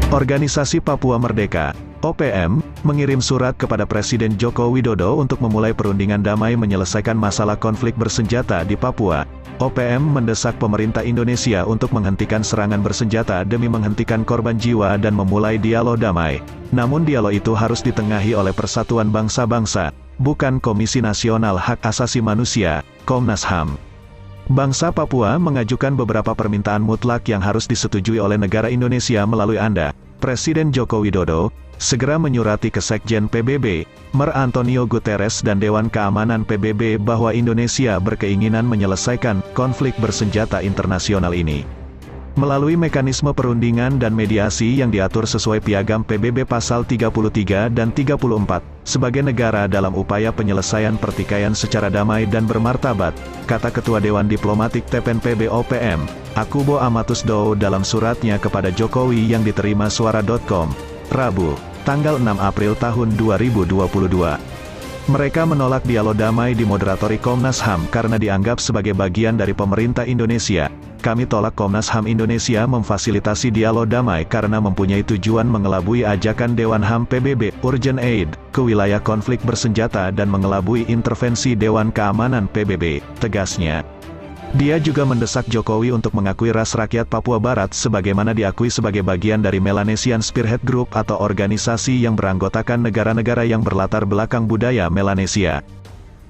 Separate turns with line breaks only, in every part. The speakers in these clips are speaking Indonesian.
Organisasi Papua Merdeka, OPM, mengirim surat kepada Presiden Joko Widodo untuk memulai perundingan damai menyelesaikan masalah konflik bersenjata di Papua. OPM mendesak pemerintah Indonesia untuk menghentikan serangan bersenjata demi menghentikan korban jiwa dan memulai dialog damai. Namun dialog itu harus ditengahi oleh Persatuan Bangsa-Bangsa, bukan Komisi Nasional Hak Asasi Manusia, Komnas HAM. Bangsa Papua mengajukan beberapa permintaan mutlak yang harus disetujui oleh negara Indonesia melalui Anda, Presiden Joko Widodo, segera menyurati ke Sekjen PBB, Mer Antonio Guterres dan Dewan Keamanan PBB bahwa Indonesia berkeinginan menyelesaikan konflik bersenjata internasional ini melalui mekanisme perundingan dan mediasi yang diatur sesuai Piagam PBB Pasal 33 dan 34, sebagai negara dalam upaya penyelesaian pertikaian secara damai dan bermartabat, kata Ketua Dewan Diplomatik TPNPB OPM, Akubo Amatusdowo dalam suratnya kepada Jokowi yang diterima Suara.com, Rabu, tanggal 6 April tahun 2022. Mereka menolak dialog damai dimoderatori Komnas HAM karena dianggap sebagai bagian dari pemerintah Indonesia. Kami tolak Komnas HAM Indonesia memfasilitasi dialog damai karena mempunyai tujuan mengelabui ajakan Dewan HAM PBB, Urgent Aid, ke wilayah konflik bersenjata dan mengelabui intervensi Dewan Keamanan PBB, tegasnya. Dia juga mendesak Jokowi untuk mengakui ras rakyat Papua Barat sebagaimana diakui sebagai bagian dari Melanesian Spearhead Group atau organisasi yang beranggotakan negara-negara yang berlatar belakang budaya Melanesia.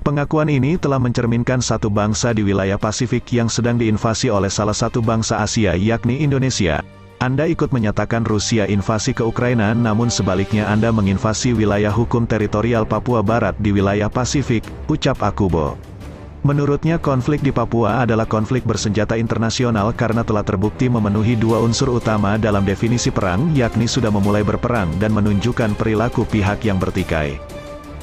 Pengakuan ini telah mencerminkan satu bangsa di wilayah Pasifik yang sedang diinvasi oleh salah satu bangsa Asia yakni Indonesia. Anda ikut menyatakan Rusia invasi ke Ukraina namun sebaliknya Anda menginvasi wilayah hukum teritorial Papua Barat di wilayah Pasifik, ucap Akubo. Menurutnya konflik di Papua adalah konflik bersenjata internasional karena telah terbukti memenuhi dua unsur utama dalam definisi perang yakni sudah memulai berperang dan menunjukkan perilaku pihak yang bertikai.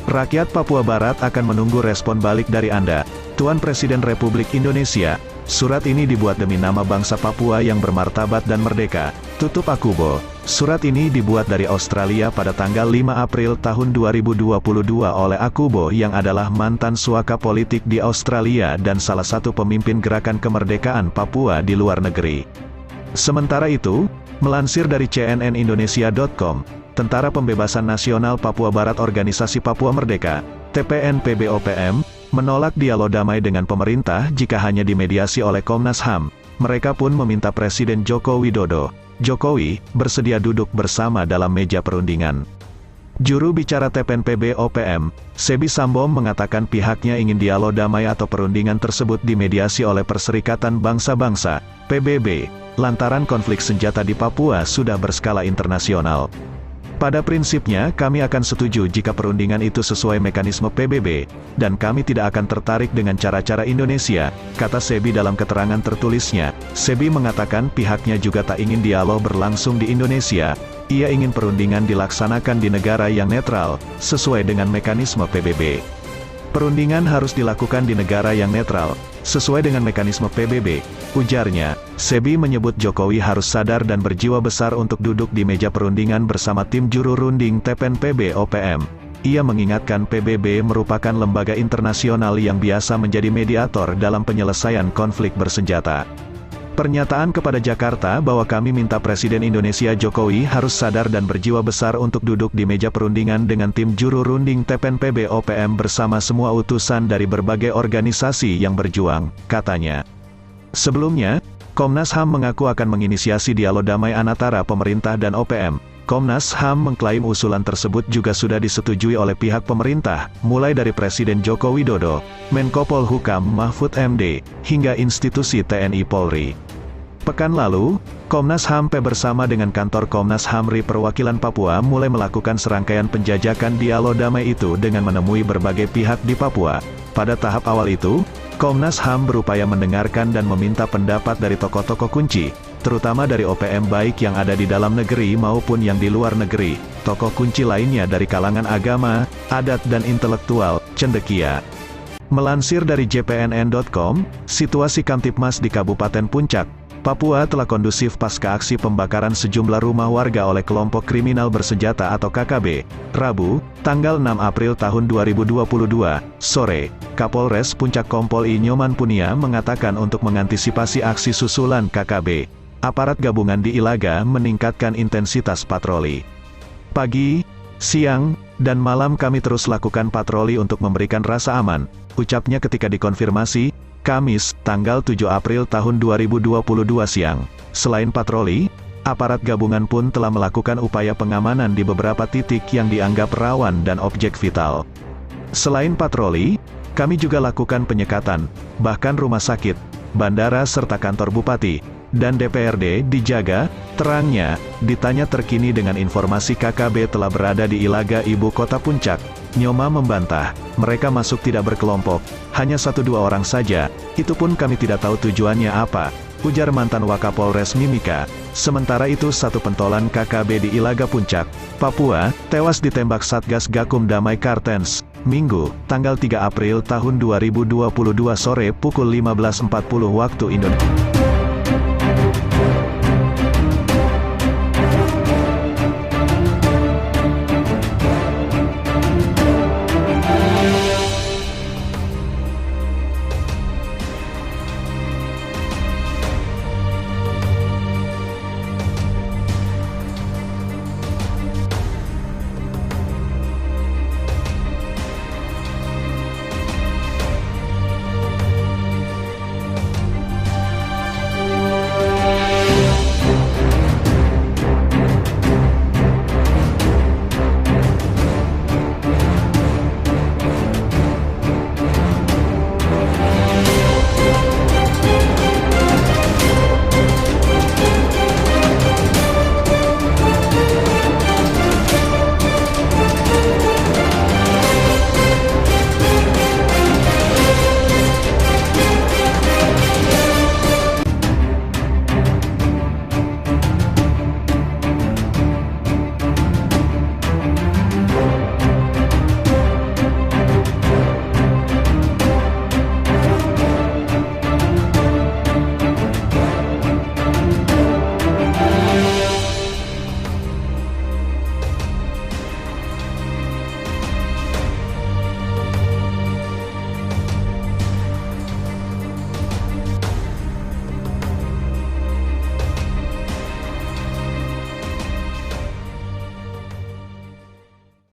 Rakyat Papua Barat akan menunggu respon balik dari Anda, Tuan Presiden Republik Indonesia. Surat ini dibuat demi nama bangsa Papua yang bermartabat dan merdeka, tutup Akubo. Surat ini dibuat dari Australia pada tanggal 5 April tahun 2022 oleh Akubo yang adalah mantan suaka politik di Australia dan salah satu pemimpin gerakan kemerdekaan Papua di luar negeri. Sementara itu, melansir dari cnnindonesia.com, Tentara Pembebasan Nasional Papua Barat Organisasi Papua Merdeka, TPNPB OPM, menolak dialog damai dengan pemerintah jika hanya dimediasi oleh Komnas HAM. Mereka pun meminta Presiden Joko Widodo, Jokowi, bersedia duduk bersama dalam meja perundingan. Juru bicara TPNPB OPM, Sebi Sambom mengatakan pihaknya ingin dialog damai atau perundingan tersebut dimediasi oleh Perserikatan Bangsa-Bangsa, PBB, lantaran konflik senjata di Papua sudah berskala internasional. Pada prinsipnya kami akan setuju jika perundingan itu sesuai mekanisme PBB, dan kami tidak akan tertarik dengan cara-cara Indonesia, kata Sebi dalam keterangan tertulisnya. Sebi mengatakan pihaknya juga tak ingin dialog berlangsung di Indonesia, ia ingin perundingan dilaksanakan di negara yang netral, sesuai dengan mekanisme PBB. Perundingan harus dilakukan di negara yang netral, sesuai dengan mekanisme PBB, ujarnya. Sebi menyebut Jokowi harus sadar dan berjiwa besar untuk duduk di meja perundingan bersama tim juru runding TPNPB OPM. Ia mengingatkan PBB merupakan lembaga internasional yang biasa menjadi mediator dalam penyelesaian konflik bersenjata. Pernyataan kepada Jakarta bahwa kami minta Presiden Indonesia Jokowi harus sadar dan berjiwa besar untuk duduk di meja perundingan dengan tim juru runding TPNPB OPM bersama semua utusan dari berbagai organisasi yang berjuang, katanya. Sebelumnya, Komnas HAM mengaku akan menginisiasi dialog damai antara pemerintah dan OPM. Komnas HAM mengklaim usulan tersebut juga sudah disetujui oleh pihak pemerintah, mulai dari Presiden Joko Widodo, Menko Polhukam Mahfud MD, hingga institusi TNI Polri. Pekan lalu, Komnas HAM bersama dengan kantor Komnas HAM RI Perwakilan Papua mulai melakukan serangkaian penjajakan dialog damai itu dengan menemui berbagai pihak di Papua. Pada tahap awal itu, Komnas HAM berupaya mendengarkan dan meminta pendapat dari tokoh-tokoh kunci, terutama dari OPM baik yang ada di dalam negeri maupun yang di luar negeri, tokoh kunci lainnya dari kalangan agama, adat dan intelektual, cendekia. Melansir dari jpnn.com, situasi Kamtipmas di Kabupaten Puncak, Papua telah kondusif pasca aksi pembakaran sejumlah rumah warga oleh kelompok kriminal bersenjata atau KKB, Rabu, tanggal 6 April tahun 2022, sore. Kapolres Puncak Kompol I Nyoman Punia mengatakan untuk mengantisipasi aksi susulan KKB, aparat gabungan di Ilaga meningkatkan intensitas patroli. Pagi, siang, dan malam kami terus lakukan patroli untuk memberikan rasa aman, ucapnya ketika dikonfirmasi, Kamis, tanggal 7 April tahun 2022 siang. Selain patroli, aparat gabungan pun telah melakukan upaya pengamanan di beberapa titik yang dianggap rawan dan objek vital. Selain patroli, kami juga lakukan penyekatan, bahkan rumah sakit, bandara serta kantor bupati, dan DPRD dijaga. Terangnya, ditanya terkini dengan informasi KKB telah berada di Ilaga ibu kota Puncak, Nyoma membantah, mereka masuk tidak berkelompok, hanya 1-2 orang saja, itu pun kami tidak tahu tujuannya apa, ujar mantan Wakapolres Mimika. Sementara itu satu pentolan KKB di Ilaga Puncak, Papua, tewas ditembak Satgas Gakum Damai Kartens, Minggu, tanggal 3 April tahun 2022 sore pukul 15.40 waktu Indonesia.